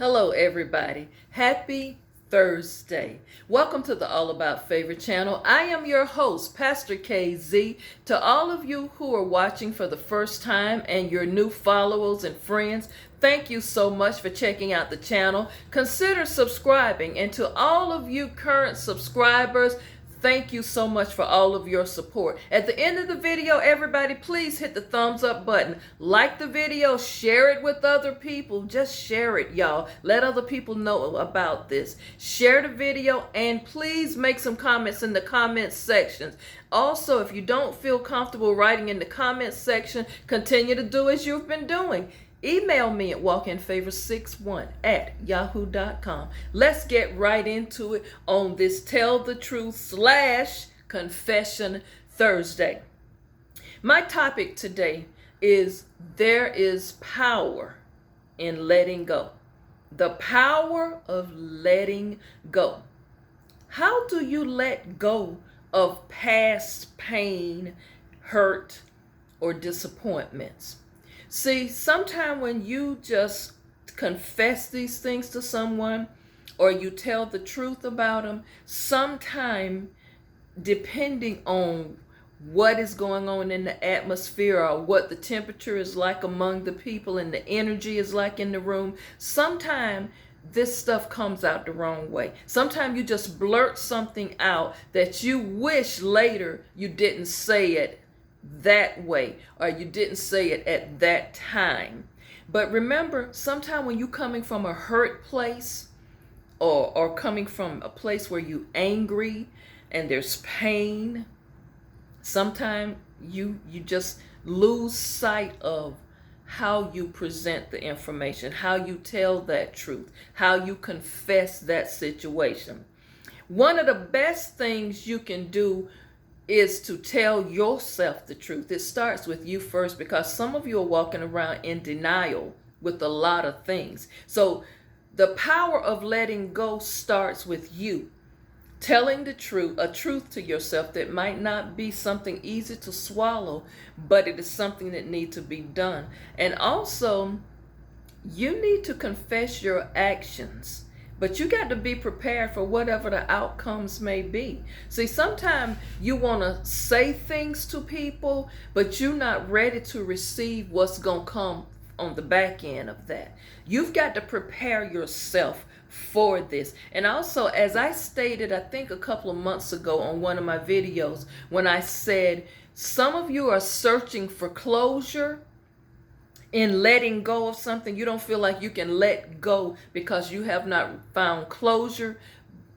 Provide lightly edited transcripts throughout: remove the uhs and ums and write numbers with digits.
Hello, everybody. Happy Thursday. Welcome to the All About Favor channel. I am your host, Pastor KZ. To all of you who are watching for the first time and your new followers and friends, thank you so much for checking out the channel. Consider subscribing. And to all of you current subscribers, thank you so much for all of your support. At the end of the video, everybody, please hit the thumbs up button. Like the video, share it with other people. Just share it, y'all. Let other people know about this. Share the video and please make some comments in the comment sections. Also, if you don't feel comfortable writing in the comment section, continue to do as you've been doing. Email me at walkinfavor61@yahoo.com. Let's get right into it on this Tell the Truth / Confession Thursday. My topic today is there is power in letting go. The power of letting go. How do you let go of past pain, hurt, or disappointments? See, sometimes when you just confess these things to someone or you tell the truth about them, sometime depending on what is going on in the atmosphere or what the temperature is like among the people and the energy is like in the room, sometimes this stuff comes out the wrong way. Sometimes you just blurt something out that you wish later you didn't say it that way or you didn't say it at that time. But remember, sometimes when you're coming from a hurt place or coming from a place where you're angry and there's pain, sometimes you just lose sight of how you present the information, how you tell that truth, how you confess that situation. One of the best things you can do is to tell yourself the truth. It starts with you first, because some of you are walking around in denial with a lot of things. So the power of letting go starts with you telling the truth, a truth to yourself that might not be something easy to swallow, but it is something that needs to be done. And also, you need to confess your actions. But you got to be prepared for whatever the outcomes may be. See, sometimes you want to say things to people, but you're not ready to receive what's going to come on the back end of that. You've got to prepare yourself for this. And also, as I stated, I think a couple of months ago on one of my videos, when I said, some of you are searching for closure in letting go of something. You don't feel like you can let go because you have not found closure.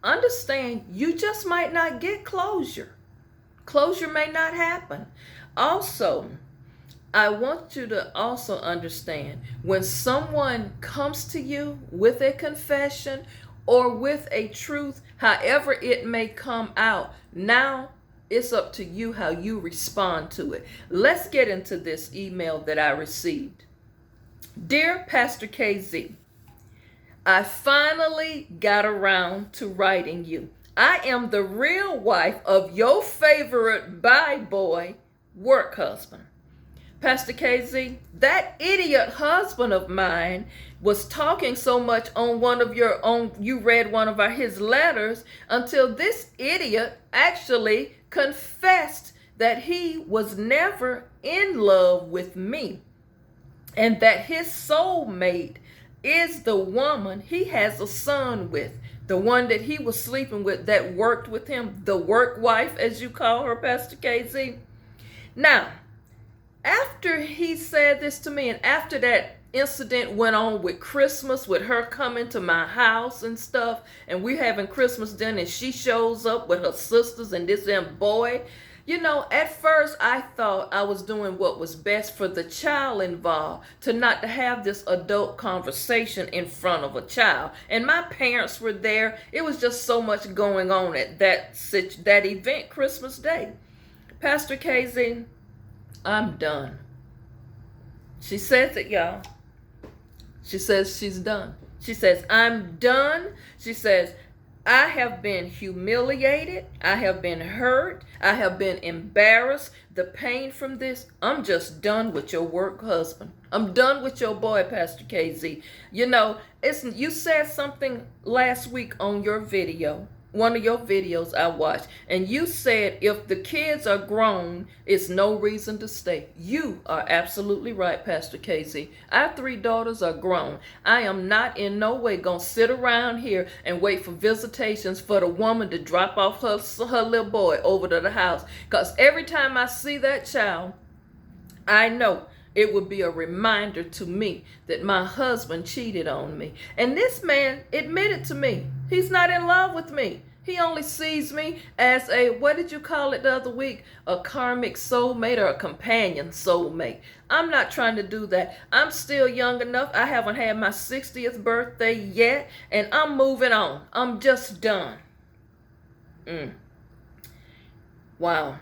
Understand, you just might not get closure. Closure may not happen. Also, I want you to also understand, when someone comes to you with a confession or with a truth, however it may come out, now it's up to you how you respond to it. Let's get into this email that I received. Dear Pastor KZ, I finally got around to writing you. I am the real wife of your favorite bye boy work husband. Pastor KZ, that idiot husband of mine was talking so much on one of your own, you read one of his letters, until this idiot actually confessed that he was never in love with me, and that his soulmate is the woman he has a son with, the one that he was sleeping with that worked with him, the work wife, as you call her, Pastor KZ. Now, after he said this to me, and after that incident went on with Christmas, with her coming to my house and stuff, and we having Christmas dinner, and she shows up with her sisters and this damn boy, you know, at first I thought I was doing what was best for the child involved, to not to have this adult conversation in front of a child. And my parents were there. It was just so much going on at that event, Christmas Day. Pastor KZ, I'm done. She says it, y'all. She says she's done. She says, I'm done. She says, I have been humiliated. I have been hurt. I have been embarrassed. The pain from this, I'm just done with your work husband. I'm done with your boy, Pastor KZ. You know, you said something last week on your video, one of your videos I watched, and you said if the kids are grown, it's no reason to stay. You are absolutely right, Pastor KZ. Our 3 daughters are grown. I am not in no way gonna sit around here and wait for visitations for the woman to drop off her little boy over to the house. Because every time I see that child, I know it would be a reminder to me that my husband cheated on me. And this man admitted to me, he's not in love with me. He only sees me as a, what did you call it the other week? A karmic soulmate or a companion soulmate. I'm not trying to do that. I'm still young enough. I haven't had my 60th birthday yet, and I'm moving on. I'm just done. Wow.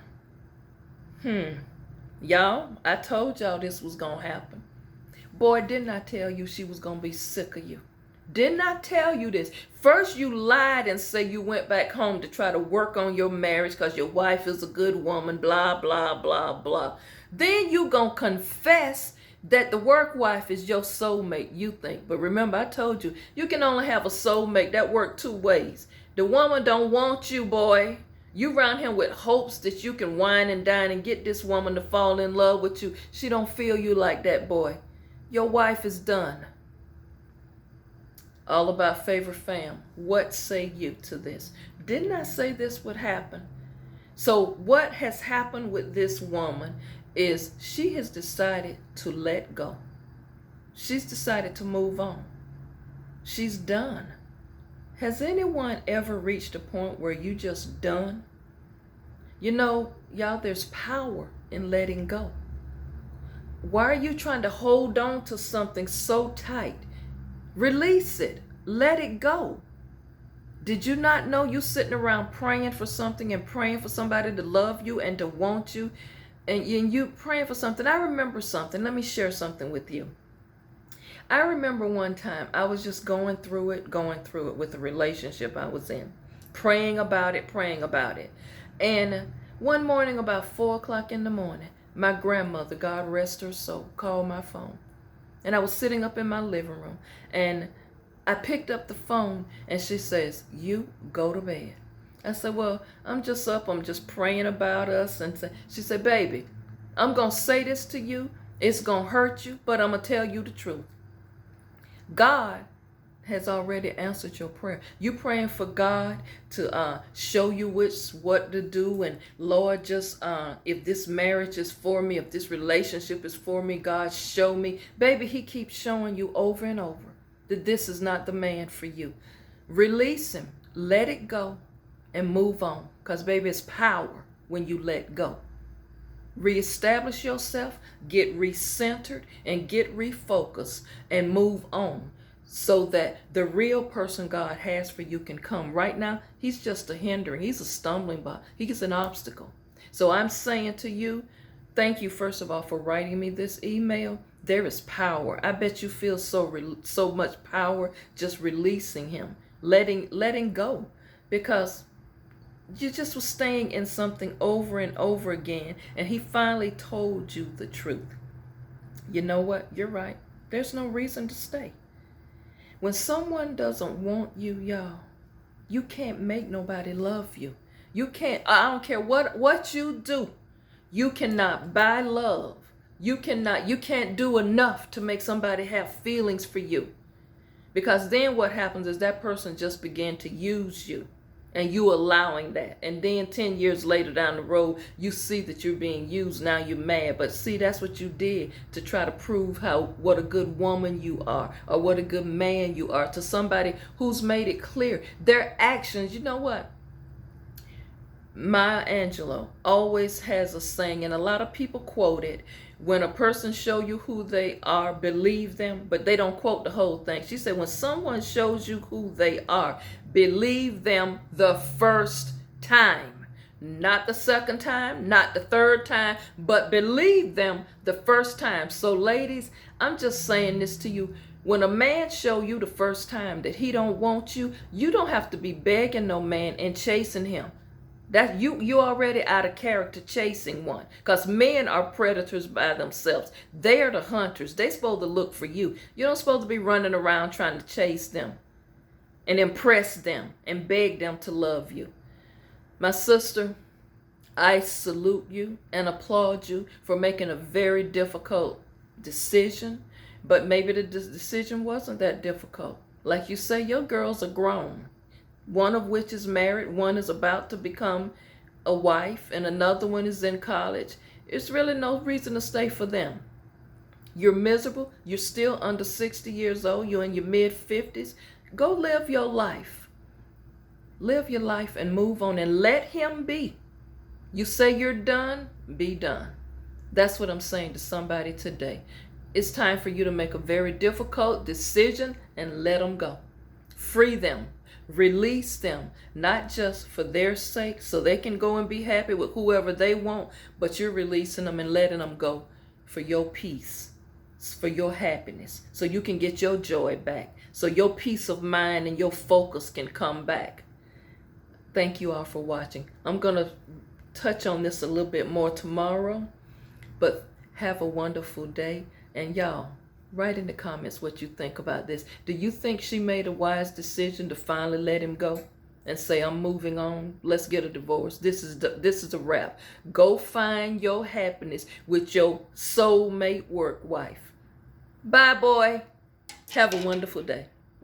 Y'all, I told y'all this was going to happen. Boy, didn't I tell you she was going to be sick of you? Didn't I tell you this? First you lied and say you went back home to try to work on your marriage because your wife is a good woman, blah, blah, blah, blah. Then you gonna confess that the work wife is your soulmate, you think. But remember, I told you, you can only have a soulmate. That work 2 ways. The woman don't want you, boy. You around here with hopes that you can wine and dine and get this woman to fall in love with you. She don't feel you like that, boy. Your wife is done. All about favorite fam. What say you to this? Didn't I say this would happen? So what has happened with this woman is she has decided to let go. She's decided to move on. She's done. Has anyone ever reached a point where you just done? You know, y'all, there's power in letting go. Why are you trying to hold on to something so tight? Release it. Let it go. Did you not know you sitting around praying for something and praying for somebody to love you and to want you? And you praying for something. I remember something. Let me share something with you. I remember one time I was just going through it with a relationship I was in. Praying about it. And one morning about 4 o'clock in the morning, my grandmother, God rest her soul, called my phone. And I was sitting up in my living room, and I picked up the phone, and she says, "You go to bed." I said, "Well, I'm just up. I'm just praying about us." And she said, "Baby, I'm going to say this to you. It's going to hurt you, but I'm going to tell you the truth. God has already answered your prayer. You praying for God to show you what to do, and Lord, just if this marriage is for me, if this relationship is for me, God, show me." Baby, he keeps showing you over and over that this is not the man for you. Release him, let it go, and move on, because baby, it's power when you let go. Reestablish yourself, get recentered, and get refocused, and move on, so that the real person God has for you can come. Right now, he's just a hindering. He's a stumbling block. He's an obstacle. So I'm saying to you, thank you, first of all, for writing me this email. There is power. I bet you feel so much power just releasing him, letting go, because you just was staying in something over and over again, and he finally told you the truth. You know what? You're right. There's no reason to stay. When someone doesn't want you, y'all, you can't make nobody love you. You can't, I don't care what you do. You cannot buy love. You can't do enough to make somebody have feelings for you. Because then what happens is that person just began to use you, and you allowing that. And then 10 years later down the road, you see that you're being used. Now you're mad. But see, that's what you did to try to prove what a good woman you are, or what a good man you are, to somebody who's made it clear. Their actions, you know what? Maya Angelou always has a saying, and a lot of people quote it: when a person show you who they are, believe them. But they don't quote the whole thing. She said, when someone shows you who they are, believe them the first time. Not the second time, not the third time, but believe them the first time. So ladies, I'm just saying this to you. When a man show you the first time that he don't want you, you don't have to be begging no man and chasing him. That you already out of character chasing one. Because men are predators by themselves. They are the hunters. They supposed to look for you. You don't supposed to be running around trying to chase them and impress them and beg them to love you. My sister, I salute you and applaud you for making a very difficult decision. But maybe the decision wasn't that difficult. Like you say, your girls are grown. One of which is married, one is about to become a wife, and another one is in college. It's really no reason to stay for them. You're miserable. You're still under 60 years old. You're in your mid-50s. Go live your life. Live your life and move on and let him be. You say you're done, be done. That's what I'm saying to somebody today. It's time for you to make a very difficult decision and let them go. Free them. Release them, not just for their sake so they can go and be happy with whoever they want, but you're releasing them and letting them go for your peace, for your happiness, so you can get your joy back, so your peace of mind and your focus can come back. Thank you all for watching. I'm going to touch on this a little bit more tomorrow, but have a wonderful day. And y'all, write in the comments what you think about this. Do you think she made a wise decision to finally let him go and say, I'm moving on, let's get a divorce? This is a wrap. Go find your happiness with your soulmate work wife. Bye, boy. Have a wonderful day.